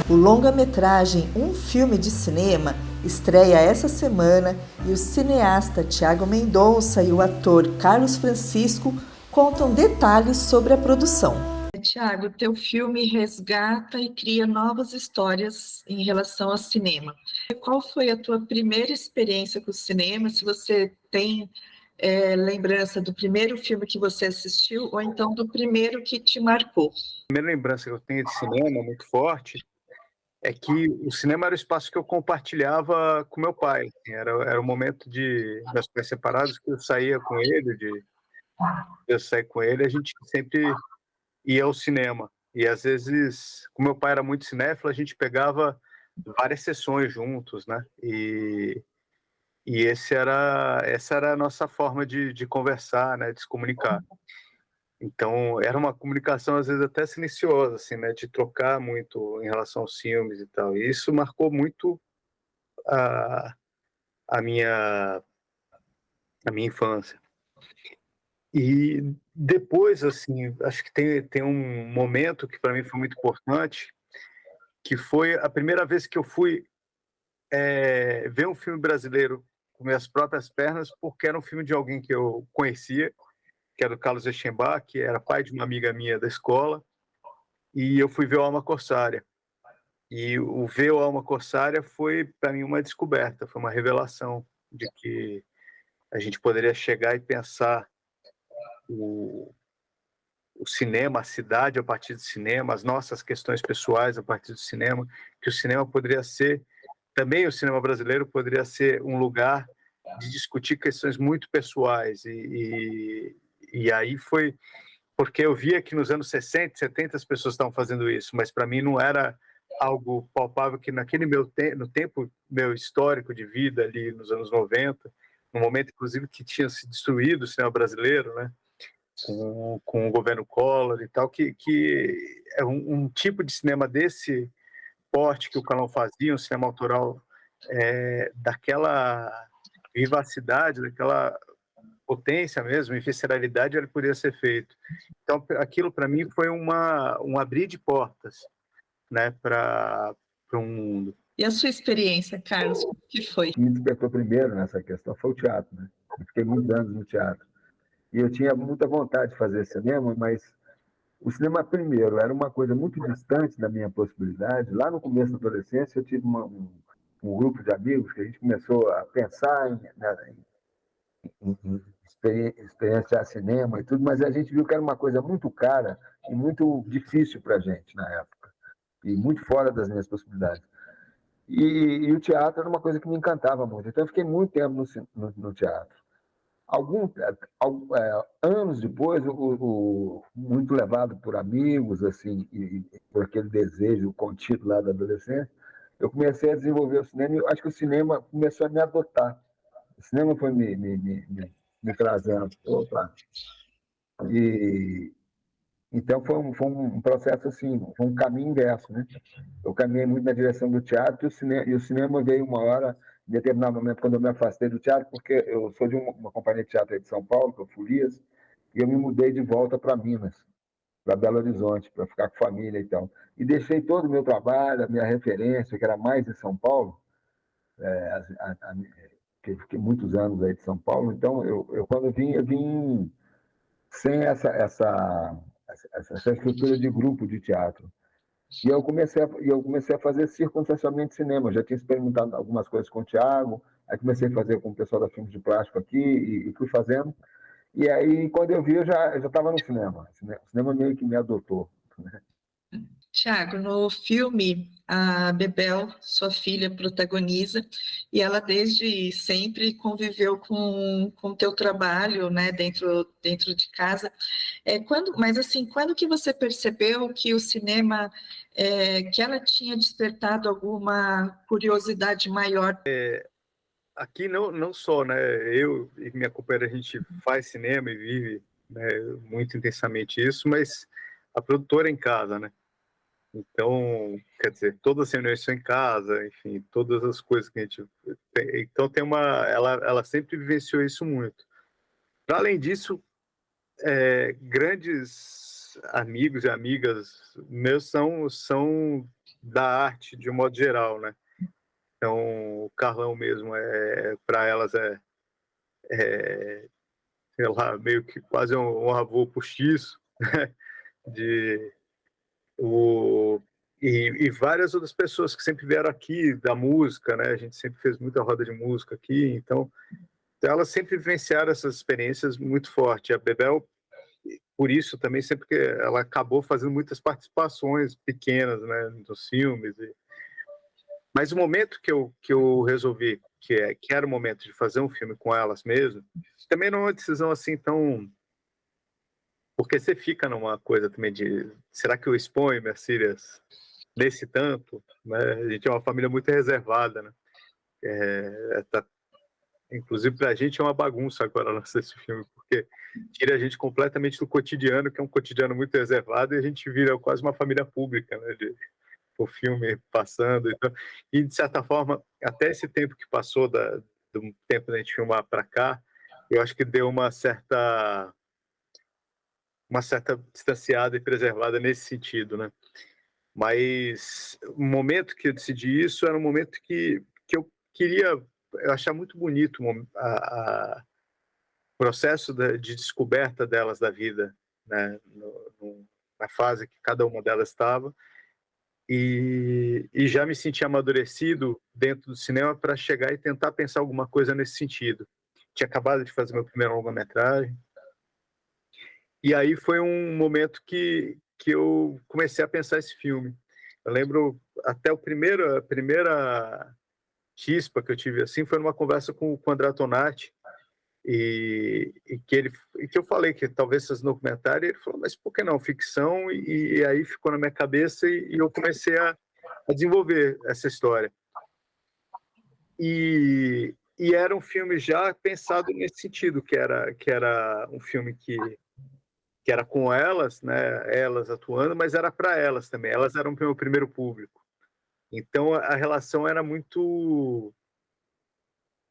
O longa-metragem Um Filme de Cinema estreia essa semana e o cineasta Tiago Mendonça e o ator Carlos Francisco contam detalhes sobre a produção. Tiago, teu filme resgata e cria novas histórias em relação ao cinema. Qual foi a tua primeira experiência com o cinema? Se você tem lembrança do primeiro filme que você assistiu ou então do primeiro que te marcou? A primeira lembrança que eu tenho de cinema muito forte é que o cinema era o espaço que eu compartilhava com meu pai. Era o momento de meus pais separados que eu saía com ele, a gente sempre ia ao cinema. E às vezes, como meu pai era muito cinéfilo, a gente pegava várias sessões juntos, né? E essa era a nossa forma de conversar, né? De se comunicar. Então, era uma comunicação, às vezes, até silenciosa, assim, né? De trocar muito em relação aos filmes e tal. E isso marcou muito a, a, minha, a minha infância. E depois, assim, acho que tem um momento que para mim foi muito importante, que foi a primeira vez que eu fui ver um filme brasileiro com minhas próprias pernas, porque era um filme de alguém que eu conhecia, que era o Carlos Eschenbach, que era pai de uma amiga minha da escola, e eu fui ver o Alma Corsária. E o ver o Alma Corsária foi, para mim, uma descoberta, foi uma revelação de que a gente poderia chegar e pensar o cinema, a cidade a partir do cinema, as nossas questões pessoais a partir do cinema, que o cinema poderia ser, também o cinema brasileiro poderia ser um lugar de discutir questões muito pessoais. E aí foi porque eu via que nos anos 60, 70 as pessoas estavam fazendo isso, mas para mim não era algo palpável que naquele no tempo meu histórico de vida ali nos anos 90, no momento inclusive que tinha se destruído o cinema brasileiro, né? Com o governo Collor e tal, que é um tipo de cinema desse porte que o Calão fazia, um cinema autoral daquela vivacidade, daquela potência mesmo, e visceralidade, ele poderia ser feito. Então, aquilo para mim foi um abrir de portas, né, para um mundo. E a sua experiência, Carlos, o que foi? O que me despertou primeiro nessa questão foi o teatro, né? Eu fiquei muitos anos no teatro. E eu tinha muita vontade de fazer cinema, mas o cinema, primeiro, era uma coisa muito distante da minha possibilidade. Lá no começo da adolescência, eu tive um grupo de amigos que a gente começou a pensar em experienciar cinema e tudo, mas a gente viu que era uma coisa muito cara e muito difícil para a gente na época, e muito fora das minhas possibilidades. E o teatro era uma coisa que me encantava muito. Então, eu fiquei muito tempo no teatro. Anos depois, muito levado por amigos, assim, e por aquele desejo contido lá da adolescência, eu comecei a desenvolver o cinema e eu acho que o cinema começou a me adotar. O cinema foi me trazendo. Opa. E, então, foi um processo assim, foi um caminho inverso, né? Eu caminhei muito na direção do teatro e o cinema veio uma hora, em determinado momento, quando eu me afastei do teatro, porque eu sou de uma companhia de teatro aí de São Paulo, que é o Folias, e eu me mudei de volta para Minas, para Belo Horizonte, para ficar com família e tal. E deixei todo o meu trabalho, a minha referência, que era mais em São Paulo, que fiquei muitos anos aí de São Paulo, então quando eu vim sem essa estrutura de grupo de teatro. E eu comecei a fazer circunstancialmente cinema. Eu já tinha experimentado algumas coisas com o Thiago, aí comecei a fazer com o pessoal da Filmes de Plástico aqui e fui fazendo. E aí, quando eu vi, eu já estava no cinema. O cinema meio que me adotou. Tiago, no filme, a Bebel, sua filha, protagoniza, e ela desde sempre conviveu com o teu trabalho, né, dentro de casa. Mas assim, quando que você percebeu que o cinema, que ela tinha despertado alguma curiosidade maior? Aqui não só, né, eu e minha companheira, a gente faz cinema e vive, né, muito intensamente isso, mas a produtora é em casa, né? Então, quer dizer, todas as reuniões são em casa, enfim, todas as coisas que a gente tem. Então, ela sempre vivenciou isso muito. Para além disso, grandes amigos e amigas meus são da arte de um modo geral, né? Então, o Carlão mesmo, para elas sei lá, meio que quase um avô postiço, né? De, o, e várias outras pessoas que sempre vieram aqui da música, né? A gente sempre fez muita roda de música aqui, então elas sempre vivenciaram essas experiências muito forte. A Bebel, por isso também, sempre que ela acabou fazendo muitas participações pequenas, né, nos filmes. Mas o momento que eu resolvi que era o momento de fazer um filme com elas mesmo, também não é uma decisão assim tão... Porque você fica numa coisa também de, será que eu exponho minhas filhas nesse tanto? Né? A gente é uma família muito reservada, né? Inclusive, para a gente é uma bagunça agora lançar esse filme, porque tira a gente completamente do cotidiano, que é um cotidiano muito reservado, e a gente vira quase uma família pública, né? O filme passando. Então, e, de certa forma, até esse tempo que passou do tempo da gente filmar para cá, eu acho que deu uma certa distanciada e preservada nesse sentido, né? Mas o momento que eu decidi isso era um momento que eu queria achar muito bonito o processo de descoberta delas da vida, né? Na fase que cada uma delas estava, e já me senti amadurecido dentro do cinema para chegar e tentar pensar alguma coisa nesse sentido. Tinha acabado de fazer meu primeiro longa-metragem, e aí foi um momento que eu comecei a pensar esse filme. Eu lembro até a primeira chispa que eu tive assim foi numa conversa com o André Tonati, e que eu falei que talvez esses documentários, ele falou, mas por que não ficção? E aí ficou na minha cabeça, e eu comecei a desenvolver essa história. E era um filme já pensado nesse sentido, que era um filme que era com elas, né, elas atuando, mas era para elas também. Elas eram o meu primeiro público. Então a relação era muito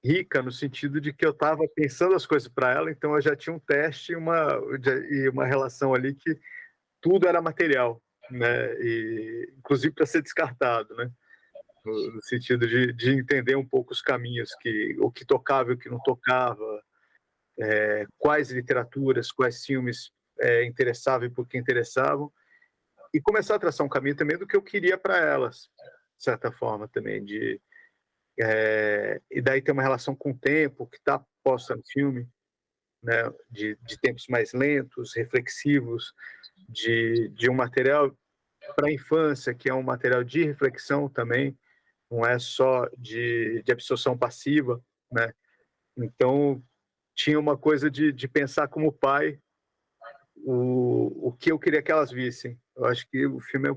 rica no sentido de que eu estava pensando as coisas para ela, então eu já tinha um teste e uma relação ali que tudo era material, né? E inclusive para ser descartado, né? No sentido de entender um pouco os caminhos, o que tocava e o que não tocava, quais literaturas, quais filmes interessavam e por que interessavam, e começar a traçar um caminho também do que eu queria para elas, de certa forma também, e daí tem uma relação com o tempo que está posta no filme, né, de tempos mais lentos, reflexivos, de um material para a infância, que é um material de reflexão também, não é só de absorção passiva, né? Então, tinha uma coisa de pensar como pai o que eu queria que elas vissem. Eu acho que o filme é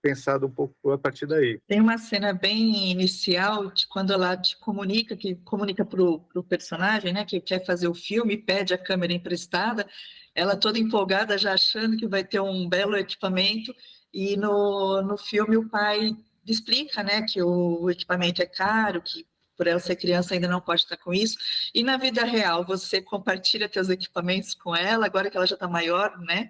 pensado um pouco a partir daí. Tem uma cena bem inicial, quando ela te comunica, que comunica para o personagem, né, que quer fazer o filme, pede a câmera emprestada, ela toda empolgada, já achando que vai ter um belo equipamento, e no filme o pai explica, né, que o equipamento é caro, que por ela ser criança ainda não pode estar com isso, e na vida real você compartilha seus equipamentos com ela, agora que ela já está maior, né,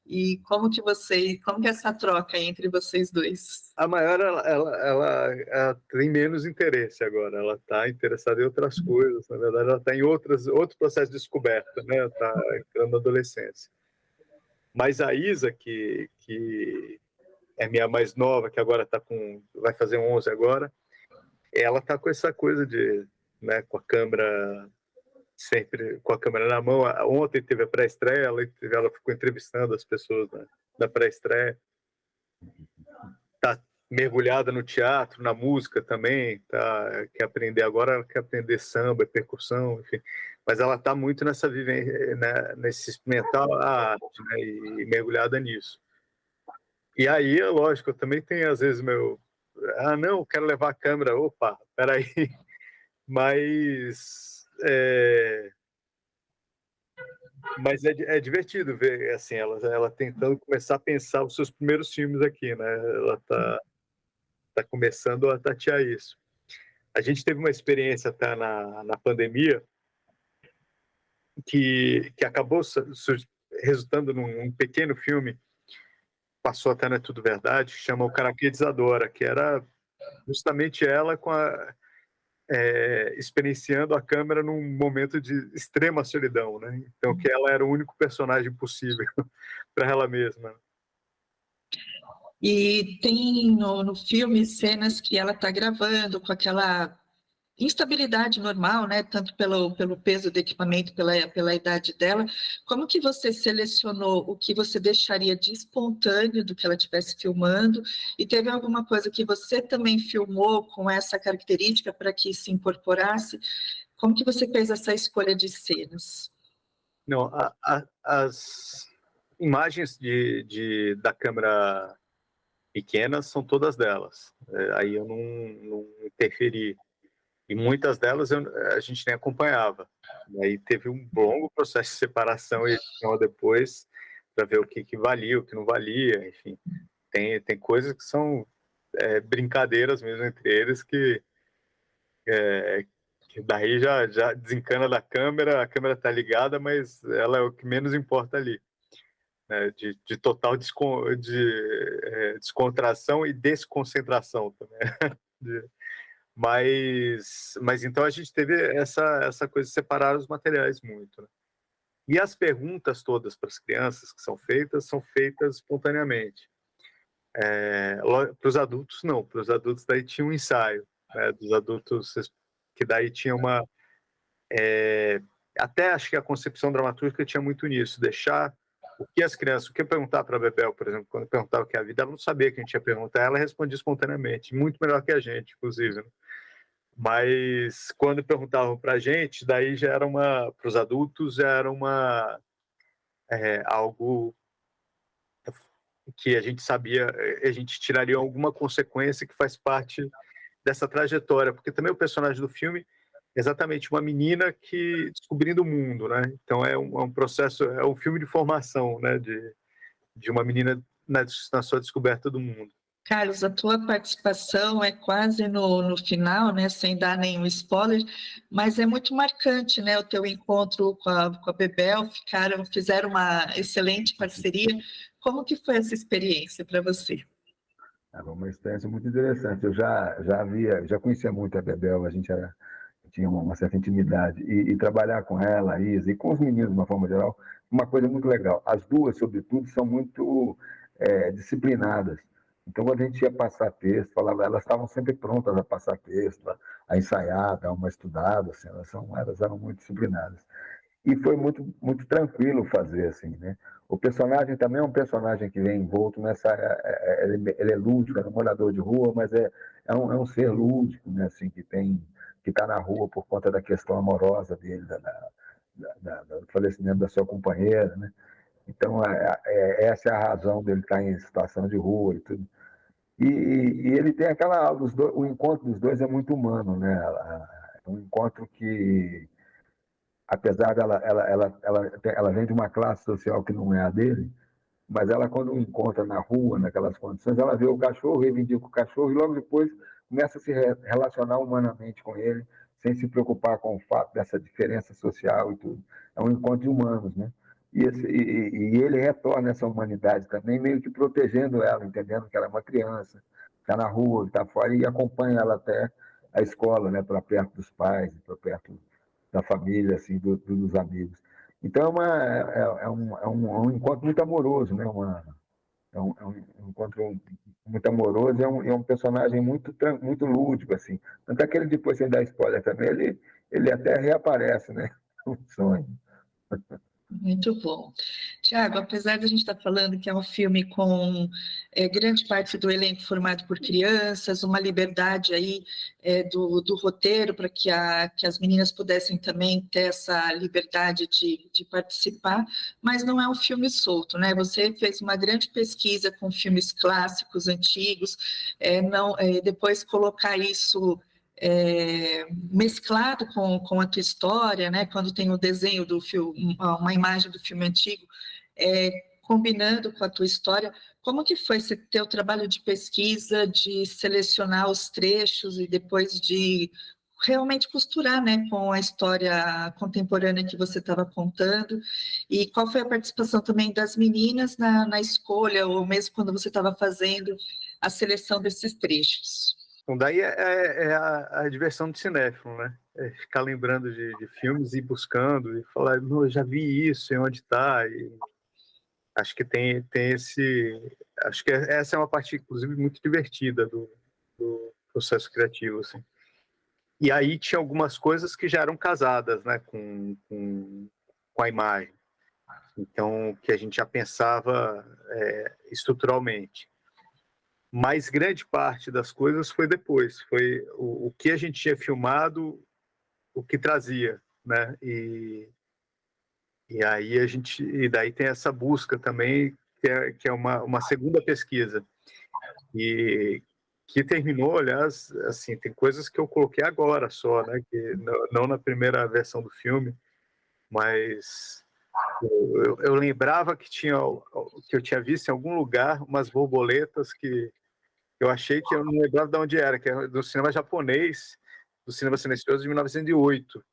e como que é essa troca entre vocês dois? A maior, ela tem menos interesse agora, ela está interessada em outras coisas, na verdade ela está em outro processo de descoberta, né? Está entrando na adolescência. Mas a Isa, que é minha mais nova, que agora vai fazer 11 agora, ela está com essa coisa né, com a câmera, sempre com a câmera na mão. Ontem teve a pré-estreia, ela ficou entrevistando as pessoas da pré-estreia. Tá mergulhada no teatro, na música também, tá? Quer aprender agora, ela quer aprender samba, percussão, enfim. Mas ela está muito nessa vivência, né, nesse experimentar a arte, né, e mergulhada nisso. E aí, é lógico, eu também tenho às vezes não, quero levar a câmera, opa, peraí. Mas é divertido ver assim ela tentando começar a pensar os seus primeiros filmes aqui, né? Ela tá começando a tatear isso. A gente teve uma experiência na pandemia que acabou resultando num pequeno filme passou até na Tudo Verdade, que chama O Caraquedizadora, que era justamente ela experienciando a câmera num momento de extrema solidão, né? Então, que ela era o único personagem possível para ela mesma. E tem no filme cenas que ela está gravando com aquela instabilidade normal, né? Tanto pelo peso do equipamento, pela idade dela. Como que você selecionou o que você deixaria de espontâneo do que ela estivesse filmando? E teve alguma coisa que você também filmou com essa característica para que se incorporasse? Como que você fez essa escolha de cenas? Não, as imagens da câmera pequena são todas delas. Aí eu não interferi. E muitas delas a gente nem acompanhava. E aí teve um longo processo de separação e edição depois para ver o que valia, o que não valia, enfim. Tem coisas que são brincadeiras mesmo entre eles que daí já desencana da câmera, a câmera está ligada, mas ela é o que menos importa ali. Né, de total descontração e desconcentração também. Mas então a gente teve essa coisa de separar os materiais muito. Né? E as perguntas todas para as crianças que são feitas espontaneamente. Para os adultos, não. Para os adultos, daí tinha um ensaio. Né? Dos adultos, que daí tinha uma... até acho que a concepção dramatúrgica tinha muito nisso, deixar o que as crianças... O que eu perguntar para a Bebel, por exemplo, quando eu perguntava o que é a vida, ela não sabia que a gente ia perguntar, ela respondia espontaneamente, muito melhor que a gente, inclusive. Né? Mas quando perguntavam para a gente, daí já era para os adultos, já era algo que a gente sabia, a gente tiraria alguma consequência que faz parte dessa trajetória, porque também o personagem do filme é exatamente uma menina que descobrindo o mundo, né? Então é um processo, é um filme de formação, né? De uma menina na sua descoberta do mundo. Carlos, a tua participação é quase no final, né, sem dar nenhum spoiler, mas é muito marcante, né, o teu encontro com a Bebel, fizeram uma excelente parceria. Como que foi essa experiência para você? Foi uma experiência muito interessante. Eu já conhecia muito a Bebel, tinha uma certa intimidade, e trabalhar com ela, a Isa, e com os meninos de uma forma geral, uma coisa muito legal. As duas, sobretudo, são muito disciplinadas. Então, quando a gente ia passar texto, elas estavam sempre prontas a passar texto, a ensaiar, a dar uma estudada, assim, elas eram muito disciplinadas. E foi muito, muito tranquilo fazer, assim, né? O personagem também é um personagem que vem envolto nessa... ele é lúdico, é um morador de rua, mas é um ser lúdico, né? Assim, que está na rua por conta da questão amorosa dele, do falecimento da sua companheira, né? Então, essa é a razão dele estar em situação de rua e tudo. E ele tem o encontro dos dois é muito humano, né? É um encontro que, apesar dela ela vem de uma classe social que não é a dele, mas ela, quando o encontra na rua, naquelas condições, ela vê o cachorro, reivindica o cachorro e logo depois começa a se relacionar humanamente com ele, sem se preocupar com o fato dessa diferença social e tudo. É um encontro de humanos, né? E ele retorna essa humanidade também, meio que protegendo ela, entendendo que ela é uma criança, está na rua, está fora, e acompanha ela até a escola, né, para perto dos pais, para perto da família, assim, dos amigos. Então é um encontro muito amoroso, né? Um encontro muito amoroso, é um personagem muito lúdico, assim. Tanto é que ele, depois, sem dar spoiler também, ele até reaparece, né? Um sonho. Muito bom. Tiago, apesar de a gente estar falando que é um filme com grande parte do elenco formado por crianças, uma liberdade aí do roteiro para que as meninas pudessem também ter essa liberdade de participar, mas não é um filme solto, né? Você fez uma grande pesquisa com filmes clássicos, antigos, depois colocar isso mesclado com a tua história, né? Quando tem o desenho do filme, uma imagem do filme antigo, combinando com a tua história, como que foi esse teu trabalho de pesquisa, de selecionar os trechos e depois de realmente costurar, né, com a história contemporânea que você estava contando. E qual foi a participação também das meninas na escolha, ou mesmo quando você estava fazendo a seleção desses trechos? Então, daí é a diversão do cinéfilo, né? É ficar lembrando de filmes e buscando e falar, não, eu já vi isso, e onde está. Acho que tem esse. Acho que essa é uma parte, inclusive, muito divertida do processo criativo, assim. E aí tinha algumas coisas que já eram casadas, né, com a imagem. Então, que a gente já pensava estruturalmente. Mas grande parte das coisas foi depois. Foi o que a gente tinha filmado, o que trazia, né? E aí e daí tem essa busca também, que é uma segunda pesquisa. E que terminou, aliás, assim, tem coisas que eu coloquei agora só, né? Que não na primeira versão do filme, mas eu lembrava que eu tinha visto em algum lugar umas borboletas que eu achei que eu não lembrava de onde era, que é do cinema japonês, do cinema silencioso de 1908,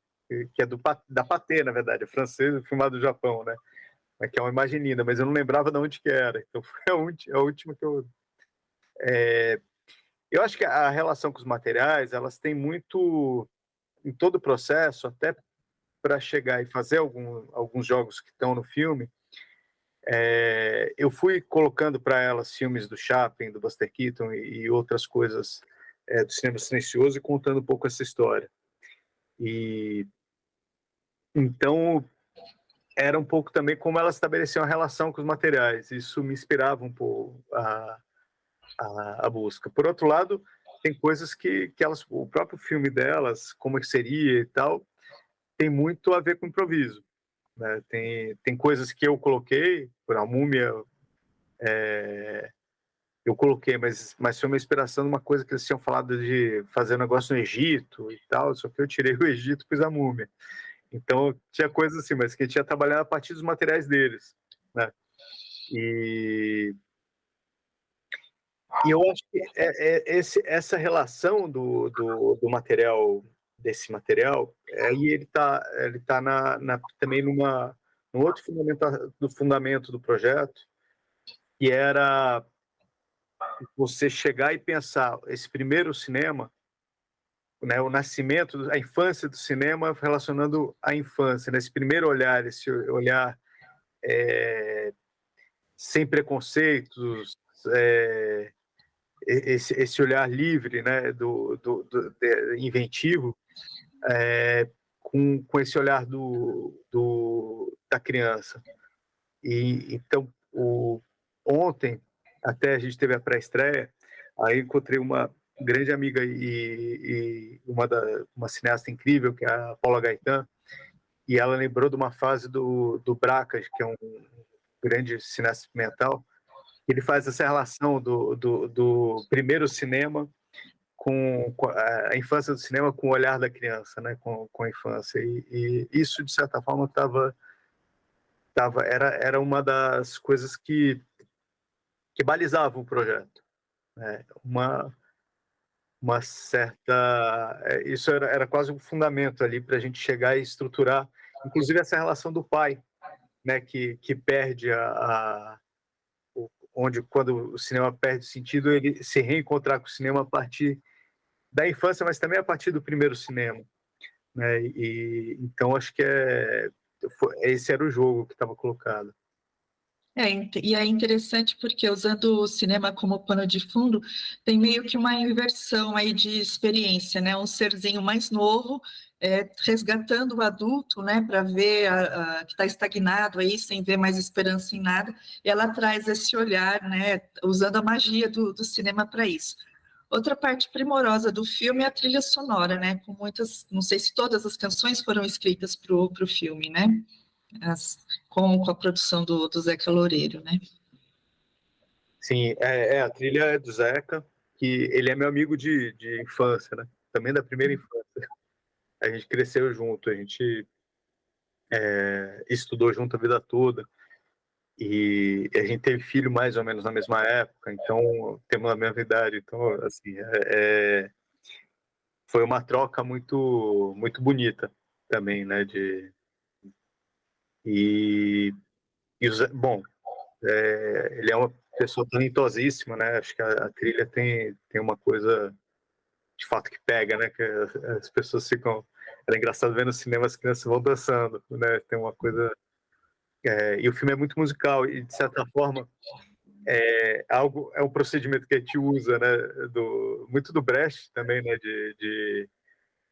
que é da Pathé, na verdade, é francês, filmado do Japão, né? Que é uma imagem linda, mas eu não lembrava de onde que era. Então foi a última que eu... Eu acho que a relação com os materiais, elas têm muito, em todo o processo, até para chegar e fazer alguns jogos que estão no filme, eu fui colocando para elas filmes do Chaplin, do Buster Keaton e outras coisas do cinema silencioso e contando um pouco essa história. E então era um pouco também como elas estabeleciam a relação com os materiais. Isso me inspirava um pouco a busca. Por outro lado, tem coisas que o próprio filme delas, como é que seria e tal, tem muito a ver com improviso. Né? Tem coisas que eu coloquei, por a Múmia, eu coloquei, mas foi uma inspiração de uma coisa que eles tinham falado de fazer um negócio no Egito e tal, só que eu tirei o Egito e pus a Múmia. Então, tinha coisas assim, mas que a gente ia trabalhar a partir dos materiais deles. Né? E eu acho que essa relação do material, desse material, aí ele tá também num outro fundamento do projeto, que era você chegar e pensar esse primeiro cinema, né, o nascimento, a infância do cinema relacionando à infância, né, esse primeiro olhar, esse olhar sem preconceitos, esse olhar livre, né, inventivo, com esse olhar da criança. E então, ontem, até a gente teve a pré-estreia, aí encontrei uma grande amiga e uma cineasta incrível, que é a Paula Gaetan, e ela lembrou de uma fase do Bracas, que é um grande cineasta experimental. Ele faz essa relação do primeiro cinema com a infância do cinema, com o olhar da criança, né, com a infância. E isso, de certa forma, era uma das coisas que balizavam o projeto. Né? Uma certa... Isso era quase um fundamento ali para a gente chegar e estruturar, inclusive essa relação do pai, né, que perde quando o cinema perde sentido, ele se reencontrar com o cinema a partir da infância, mas também a partir do primeiro cinema. Né? Então, acho que esse era o jogo que estava colocado. E é interessante porque, usando o cinema como pano de fundo, tem meio que uma inversão aí de experiência, né? Um serzinho mais novo resgatando o adulto, né? Para ver que está estagnado aí, sem ver mais esperança em nada. E ela traz esse olhar, né? Usando a magia do cinema para isso. Outra parte primorosa do filme é a trilha sonora, né? Com muitas, não sei se todas as canções foram escritas para o filme, né? Com a produção do Zeca Loureiro, né? Sim, a trilha é do Zeca, que ele é meu amigo de infância, né? Também da primeira infância. A gente cresceu junto, a gente estudou junto a vida toda, e a gente teve filho mais ou menos na mesma época, então temos a mesma idade. Então, assim, foi uma troca muito, muito bonita também, né? Bom, ele é uma pessoa talentosíssima, né? Acho que a trilha tem uma coisa de fato que pega, né? Que as pessoas ficam... Era engraçado ver no cinema as crianças vão dançando, né? Tem uma coisa... e o filme é muito musical e, de certa forma, é um procedimento que a gente usa, né? Muito do Brecht também, né?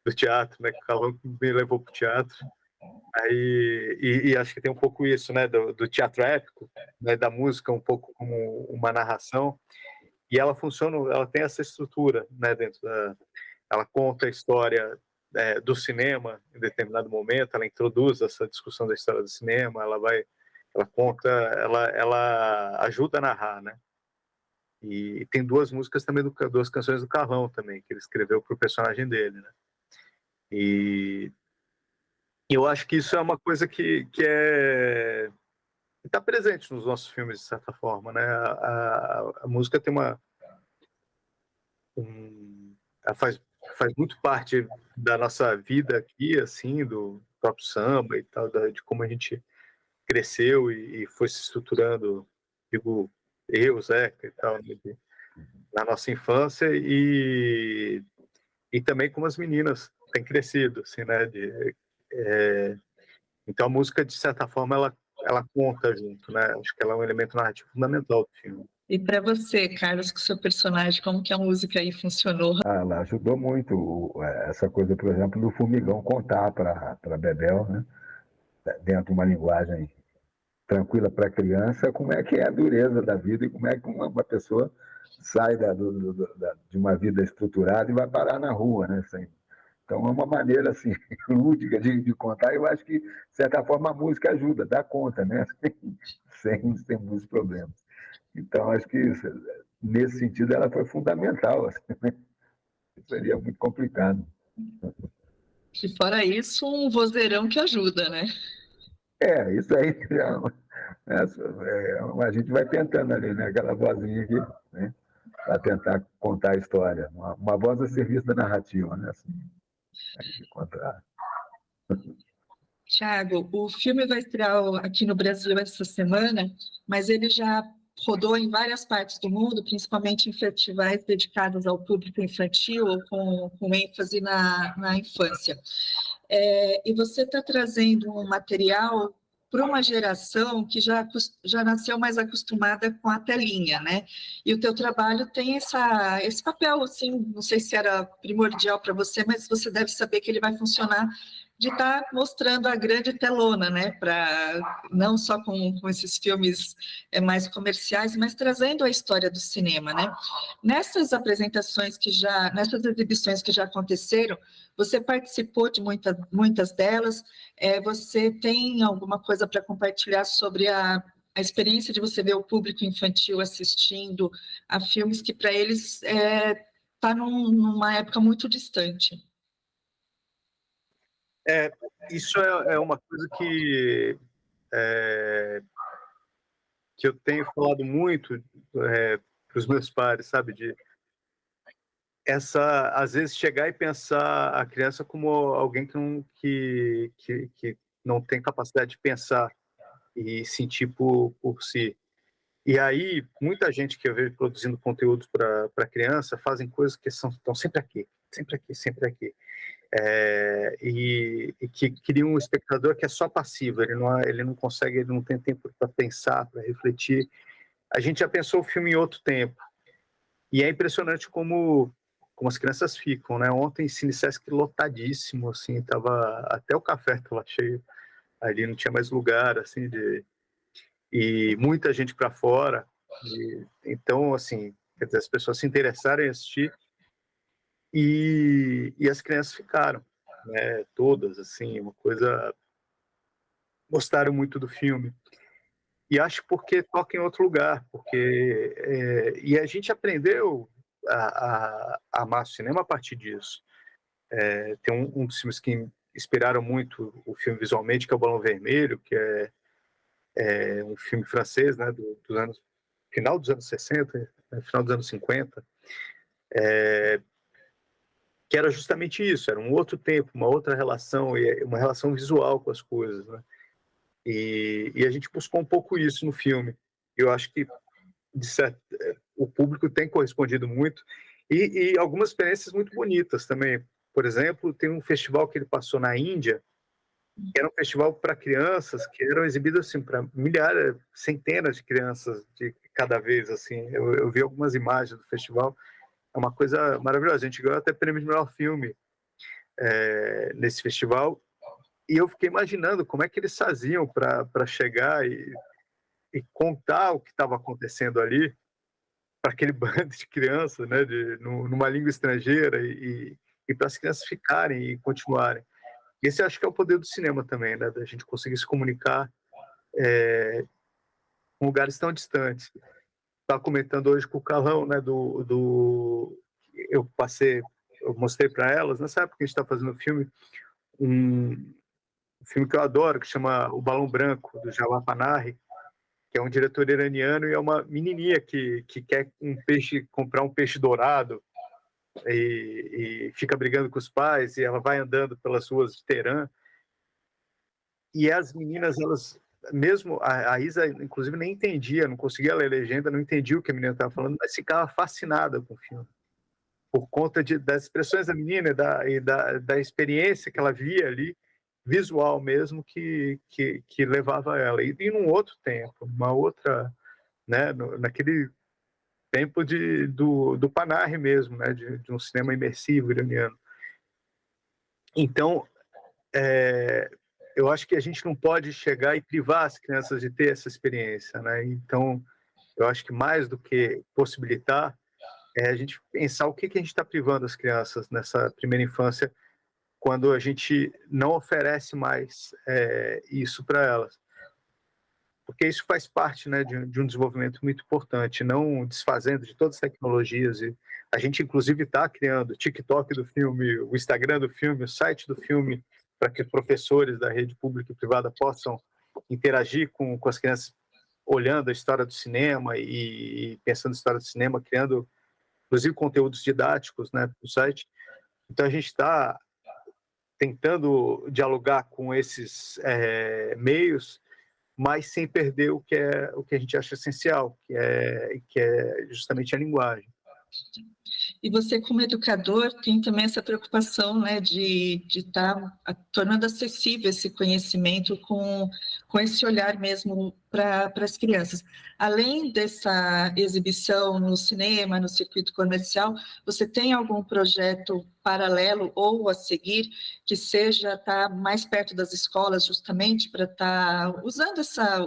Do teatro, né? Que o Calvão me levou para o teatro. E acho que tem um pouco isso, né? Do teatro épico, né, da música um pouco como uma narração. E ela funciona, ela tem essa estrutura, né? Ela conta a história do cinema em determinado momento, ela introduz essa discussão da história do cinema, ela conta, ela ajuda a narrar, né? E tem duas músicas também, duas canções do Carlão também, que ele escreveu para o personagem dele, né? E eu acho que isso é uma coisa que está presente nos nossos filmes, de certa forma, né? A música tem ela faz muito parte da nossa vida aqui, assim, do próprio samba e tal, de como a gente cresceu e foi se estruturando, digo, eu, Zeca e tal, né, na nossa infância e também como as meninas têm crescido, assim, né? Então a música, de certa forma, ela conta junto, né? Acho que ela é um elemento narrativo fundamental do filme. E para você, Carlos, com o seu personagem, como que a música aí funcionou? Ela ajudou muito essa coisa, por exemplo, do Formigão contar para Bebel, né? Dentro de uma linguagem tranquila para a criança, como é que é a dureza da vida e como é que uma pessoa sai de uma vida estruturada e vai parar na rua, né? Então é uma maneira assim lúdica de contar. Eu acho que de certa forma a música ajuda, dá conta, né? Sem muitos problemas. Então acho que nesse sentido ela foi fundamental. Assim, né? Seria muito complicado. E fora isso, um vozeirão que ajuda, né? Isso aí. A gente vai tentando ali, né? Aquela vozinha aqui, né? Para tentar contar a história. Uma voz a serviço da narrativa, né? Assim, de contar. Tiago, o filme vai estrear aqui no Brasil essa semana, mas ele já rodou em várias partes do mundo, principalmente em festivais dedicados ao público infantil ou com ênfase na infância. E você está trazendo um material para uma geração que já nasceu mais acostumada com a telinha, né? E o teu trabalho tem esse papel, assim, não sei se era primordial para você, mas você deve saber que ele vai funcionar de estar mostrando a grande telona, né? Para não só com esses filmes mais comerciais, mas trazendo a história do cinema, né? Nessas exibições que já aconteceram, você participou de muitas delas. Você tem alguma coisa para compartilhar sobre a experiência de você ver o público infantil assistindo a filmes que para eles está numa época muito distante? Isso é uma coisa que eu tenho falado muito para os meus pares, sabe? Às vezes, chegar e pensar a criança como alguém que não tem capacidade de pensar e sentir por si. E aí, muita gente que eu vejo produzindo conteúdo para criança fazem coisas que estão sempre aqui, sempre aqui, sempre aqui. E que cria um espectador que é só passivo, ele não consegue, ele não tem tempo para pensar, para refletir. A gente já pensou o filme em outro tempo, e é impressionante como as crianças ficam, né? Ontem Cine Sesc lotadíssimo, assim, tava, até o café estava cheio, ali não tinha mais lugar, assim, e muita gente para fora, então, assim, quer dizer, as pessoas se interessarem em assistir, e as crianças ficaram, né, todas, assim, uma coisa... Gostaram muito do filme. E acho porque toca em outro lugar, e a gente aprendeu a amar o cinema a partir disso. Tem um dos filmes que inspiraram muito o filme visualmente, que é o Balão Vermelho, que é um filme francês, né, final dos anos 60, final dos anos 50, que era justamente isso, era um outro tempo, uma outra relação, e uma relação visual com as coisas, né? E a gente buscou um pouco isso no filme. Eu acho que o público tem correspondido muito, e algumas experiências muito bonitas também. Por exemplo, tem um festival que ele passou na Índia, que era um festival para crianças, que eram exibidas assim, para milhares, centenas de crianças de cada vez. Assim. Eu vi algumas imagens do festival, é uma coisa maravilhosa. A gente ganhou até prêmio de melhor filme nesse festival, e eu fiquei imaginando como é que eles faziam para chegar e contar o que estava acontecendo ali para aquele bando de crianças, né, numa língua estrangeira, e para as crianças ficarem e continuarem. Esse eu acho que é o poder do cinema também, né, da gente conseguir se comunicar com lugares tão distantes. Estava comentando hoje com o Carlão, né, eu mostrei para elas, nessa época que a gente está fazendo o filme, um filme que eu adoro, que chama O Balão Branco, do Jawad Panahi, que é um diretor iraniano, e é uma menininha que quer comprar um peixe dourado, e fica brigando com os pais, e ela vai andando pelas ruas de Teherã, e as meninas, elas, mesmo a Isa, inclusive, nem entendia, não conseguia ler a legenda, não entendia o que a menina estava falando, mas ficava fascinada com o filme, por conta das expressões da menina e da experiência que ela via ali, visual mesmo, que levava ela. E num outro tempo, uma outra, né, naquele tempo do Panahi mesmo, né, de um cinema imersivo iraniano. Então, eu acho que a gente não pode chegar e privar as crianças de ter essa experiência, né? Então, eu acho que mais do que possibilitar, é a gente pensar o que a gente está privando as crianças nessa primeira infância, quando a gente não oferece mais isso para elas. Porque isso faz parte, né, de um desenvolvimento muito importante, não desfazendo de todas as tecnologias. E a gente, inclusive, está criando o TikTok do filme, o Instagram do filme, o site do filme, para que os professores da rede pública e privada possam interagir com as crianças, olhando a história do cinema e pensando na história do cinema, criando, inclusive, conteúdos didáticos, né, para o site. Então, a gente está tentando dialogar com esses meios, mas sem perder o que a gente acha essencial, que é justamente a linguagem. E você, como educador, tem também essa preocupação, né, de estar tornando acessível esse conhecimento com esse olhar mesmo para as crianças. Além dessa exibição no cinema, no circuito comercial, você tem algum projeto paralelo ou a seguir que seja estar mais perto das escolas, justamente para estar usando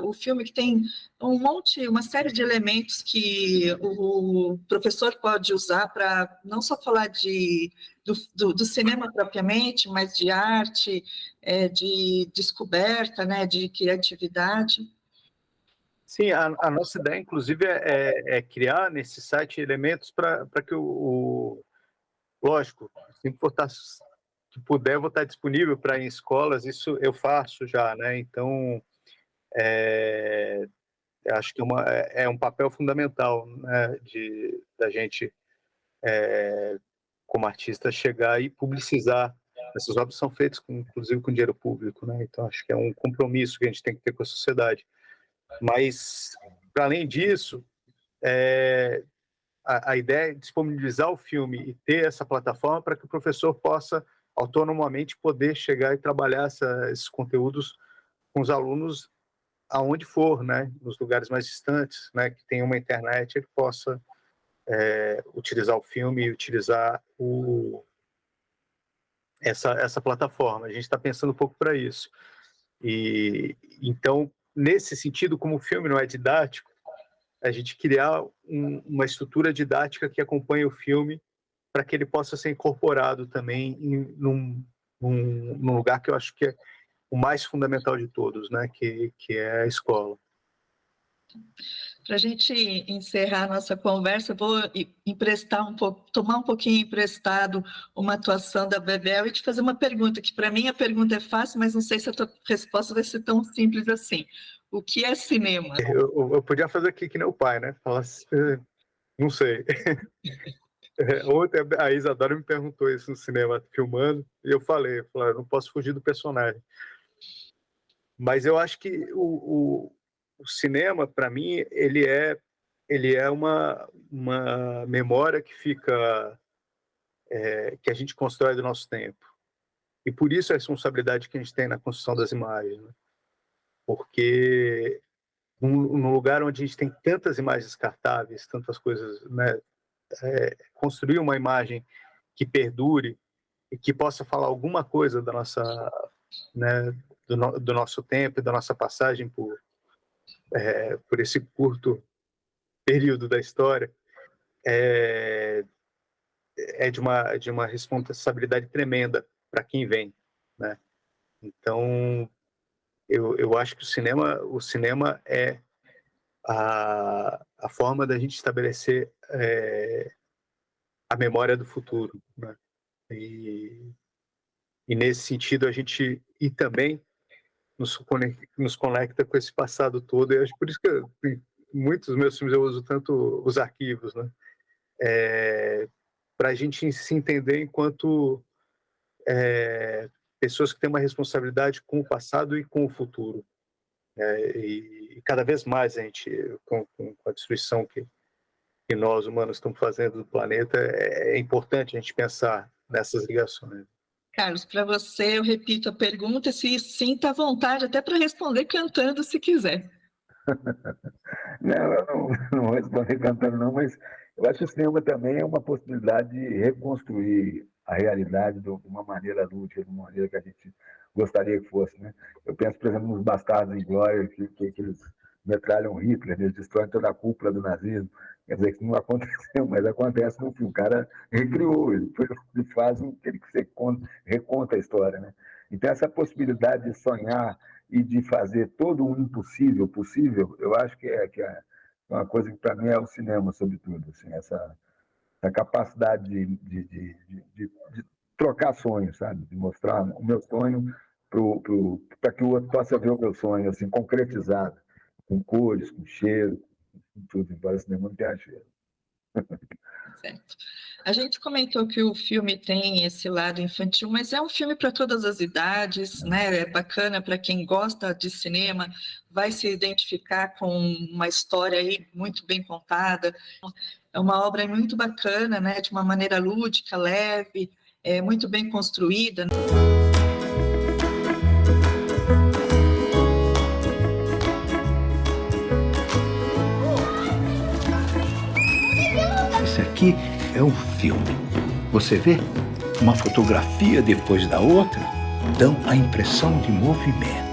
o filme, que tem uma série de elementos que o professor pode usar para não só falar do cinema propriamente, mas de arte, de descoberta, né, de criatividade? Sim, a nossa ideia, inclusive, é criar nesse site elementos para que lógico, sempre que puder, vou estar disponível para ir em escolas, isso eu faço já, né? Então, acho que é um papel fundamental, né, da gente, como artista, chegar e publicizar. Essas obras são feitas, inclusive, com dinheiro público, né? Então, acho que é um compromisso que a gente tem que ter com a sociedade. Mas, para além disso, a ideia é disponibilizar o filme e ter essa plataforma para que o professor possa autonomamente poder chegar e trabalhar esses conteúdos com os alunos aonde for, né, nos lugares mais distantes, né, que tem uma internet, ele possa utilizar o filme e utilizar essa plataforma. A gente está pensando um pouco para isso. E então, nesse sentido, como o filme não é didático, a gente criar uma estrutura didática que acompanhe o filme para que ele possa ser incorporado também num lugar que eu acho que é o mais fundamental de todos, né? Que é a escola. Para a gente encerrar a nossa conversa, eu vou tomar um pouquinho emprestado uma atuação da Bebel e te fazer uma pergunta, que para mim a pergunta é fácil, mas não sei se a tua resposta vai ser tão simples assim. O que é cinema? Eu podia fazer aqui que nem o pai, né? Falar assim, não sei. Ontem a Isadora me perguntou isso no cinema, filmando, e eu falei, eu não posso fugir do personagem. Mas eu acho que o cinema, para mim, ele é uma memória que fica, que a gente constrói do nosso tempo. E por isso a responsabilidade que a gente tem na construção das imagens, né? Porque num lugar onde a gente tem tantas imagens descartáveis, tantas coisas, né, construir uma imagem que perdure e que possa falar alguma coisa da nossa, né, do nosso tempo e da nossa passagem por esse curto período da história, é de uma responsabilidade tremenda para quem vem, né? Então, eu acho que o cinema é a forma da gente estabelecer a memória do futuro, né? E nesse sentido a gente também nos conecta com esse passado todo. E acho por isso que muitos dos meus filmes eu uso tanto os arquivos, né? Para a gente se entender enquanto pessoas que têm uma responsabilidade com o passado e com o futuro. E cada vez mais a gente, com a destruição que nós humanos estamos fazendo do planeta, é importante a gente pensar nessas ligações. Carlos, para você, eu repito a pergunta, se sinta à vontade até para responder cantando, se quiser. Não, eu não vou responder cantando, não, mas eu acho que o cinema também é uma possibilidade de reconstruir a realidade de uma maneira lúdica, de uma maneira que a gente gostaria que fosse, né? Eu penso, por exemplo, nos Bastardos Inglórios, que eles metralham Hitler, eles destroem toda a cúpula do nazismo. Quer dizer, que não aconteceu, mas acontece no filme. O cara recriou, ele faz aquele que você reconta a história, né? Então, essa possibilidade de sonhar e de fazer todo o impossível possível, eu acho que é uma coisa que, para mim, é o cinema, sobretudo. Assim, essa capacidade de trocar sonhos, sabe? De mostrar o meu sonho para que o outro possa ver o meu sonho, assim, concretizado, com cores, com cheiro, com tudo, embora o cinema não tenha cheiro. Certo. A gente comentou que o filme tem esse lado infantil, mas é um filme para todas as idades, né? É bacana para quem gosta de cinema, vai se identificar com uma história aí muito bem contada. É uma obra muito bacana, né? De uma maneira lúdica, leve, muito bem construída. Esse aqui é um filme. Você vê? Uma fotografia depois da outra dão a impressão de movimento.